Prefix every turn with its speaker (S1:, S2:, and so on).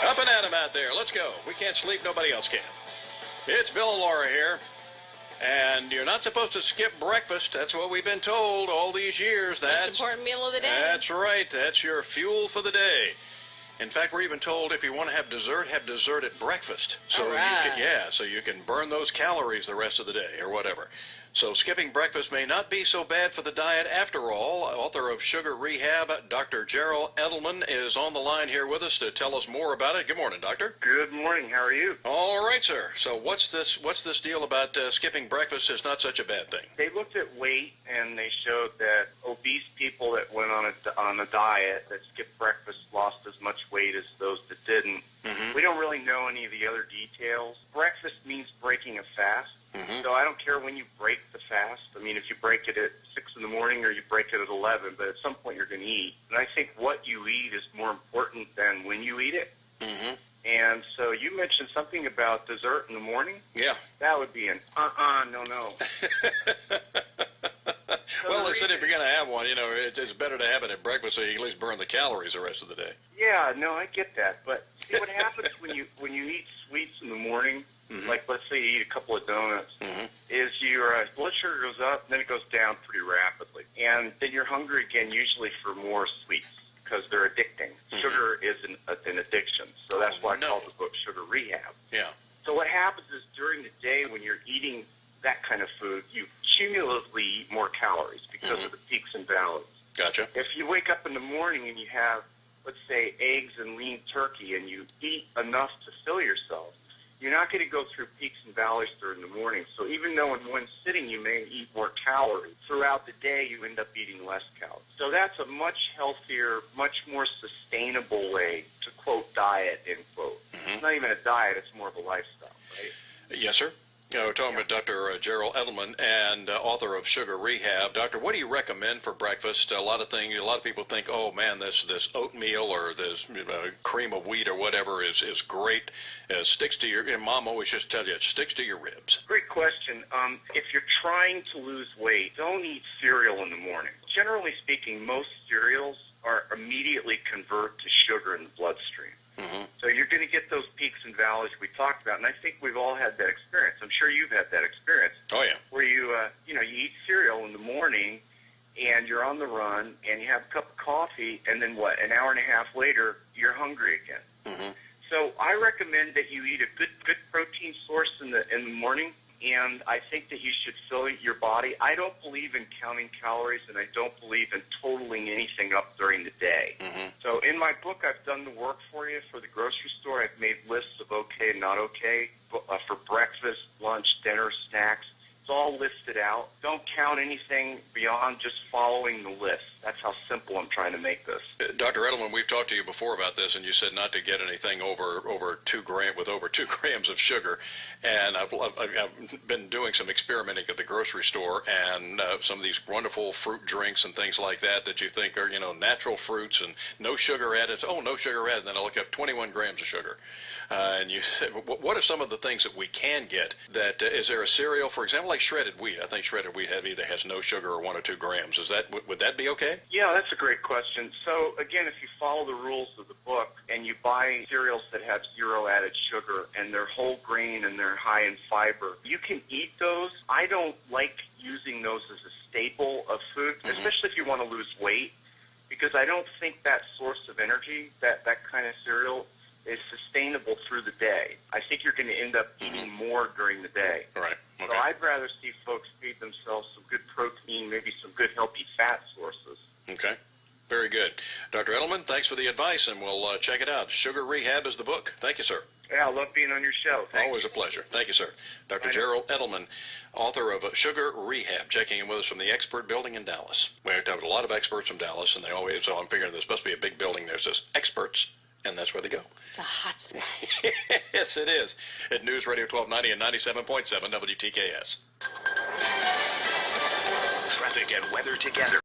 S1: Up and at 'em out there. Let's go. We can't sleep. Nobody else can. It's Bill and Laura here. And you're not supposed to skip breakfast. That's what we've been told all these years.
S2: Most important meal of the day.
S1: That's right. That's your fuel for the day. In fact, we're even told if you want to have dessert at breakfast. So so you can burn those calories the rest of the day or whatever. So skipping breakfast may not be so bad for the diet after all. Author of Sugar Rehab, Dr. Gerald Edelman, is on the line here with us to tell us more about it. Good morning, Doctor.
S3: Good morning. How are you?
S1: All right, sir. So what's this deal about skipping breakfast is not such a bad thing?
S3: They looked at weight, and they showed that obese people that went on a diet that skipped breakfast lost as much weight as those that didn't. We don't really know any of the other details. Breakfast means breaking a fast. So I don't care when you break the fast. I mean, if you break it at 6 in the morning or you break it at 11, but at some point you're going to eat. And I think what you eat is more important than when you eat it. And so you mentioned something about dessert in the morning?
S1: Yeah.
S3: That would be an no.
S1: Well, listen, if you're going to have one, you know, it's better to have it at breakfast so you at least burn the calories the rest of the day.
S3: Yeah, no, I get that. But see what happens when you eat sweets in the morning, like let's say you eat a couple of donuts, is your blood sugar goes up, then it goes down pretty rapidly. And then you're hungry again, usually for more sweets because they're addicting. Sugar is an addiction. So that's why I call the book Sugar Rehab.
S1: Yeah.
S3: So what happens is during the day when you're eating that kind of food, you cumulatively eat more calories because of the peaks and valleys.
S1: Gotcha.
S3: If you wake up in the morning and you have, let's say, eggs and lean turkey and you eat enough to fill yourself, you're not going to go through peaks and valleys during the morning. So even though in one sitting you may eat more calories, throughout the day you end up eating less calories. So that's a much healthier, much more sustainable way to, quote, diet, end quote. It's not even a diet, it's more of a lifestyle, right?
S1: Yes, sir. We're talking about Dr. Gerald Edelman and author of Sugar Rehab. Doctor, what do you recommend for breakfast? A lot of people think, oh man, this oatmeal or this cream of wheat or whatever is great. Sticks to your mom always just tell you it sticks to your ribs.
S3: Great question. If you're trying to lose weight, don't eat cereal in the morning. Generally speaking, most cereals are immediately convert to sugar in the bloodstream. So you're going to get those peaks and valleys we talked about, and I think we've all had that experience. I'm sure you've had that experience.
S1: Oh yeah.
S3: Where you eat cereal in the morning, and you're on the run, and you have a cup of coffee, and then what? An hour and a half later, you're hungry again. So I recommend that you eat a good protein source in the morning. And I think that you should fill your body. I don't believe in counting calories, and I don't believe in totaling anything up during the day. So in my book, I've done the work for you for the grocery store. I've made lists of okay and not okay for breakfast, lunch, dinner, snacks. It's all listed out. Don't count anything beyond just following the list. That's how simple I'm trying to make this.
S1: Dr. Edelman, we've talked to you before about this, and you said not to get anything over 2 grams of sugar. And I've been doing some experimenting at the grocery store, and some of these wonderful fruit drinks and things like that you think are natural fruits and no sugar added. Oh, no sugar added. Then I look up 21 grams of sugar. And you said, what are some of the things that we can get? Is there a cereal, for example, like shredded wheat? I think shredded wheat either has no sugar or 1 or 2 grams. Would that be okay?
S3: Yeah, that's a great question. So again, if you follow the rules of the book and you buy cereals that have 0 added sugar and they're whole grain and they're high in fiber, you can eat those. I don't like using those as a staple of food, especially if you want to lose weight, because I don't think that source of energy, that kind of cereal, is sustainable through the day. I think you're going to end up eating more during the day.
S1: Right. Okay.
S3: So I'd rather see folks feed themselves some good protein, maybe some good healthy fat sources.
S1: Okay. Very good. Dr. Edelman, thanks for the advice, and we'll check it out. Sugar Rehab is the book. Thank you, sir.
S3: Yeah, I love being on your show. Thanks.
S1: Always a pleasure. Thank you, sir. Dr. Gerald Edelman, author of Sugar Rehab, checking in with us from the Expert Building in Dallas. We have a lot of experts from Dallas, and so I'm figuring this must be a big building. There's this experts, and that's where they go.
S2: It's a hot spot.
S1: Yes, it is. At News Radio 1290 and 97.7 WTKS.
S4: Traffic and weather together.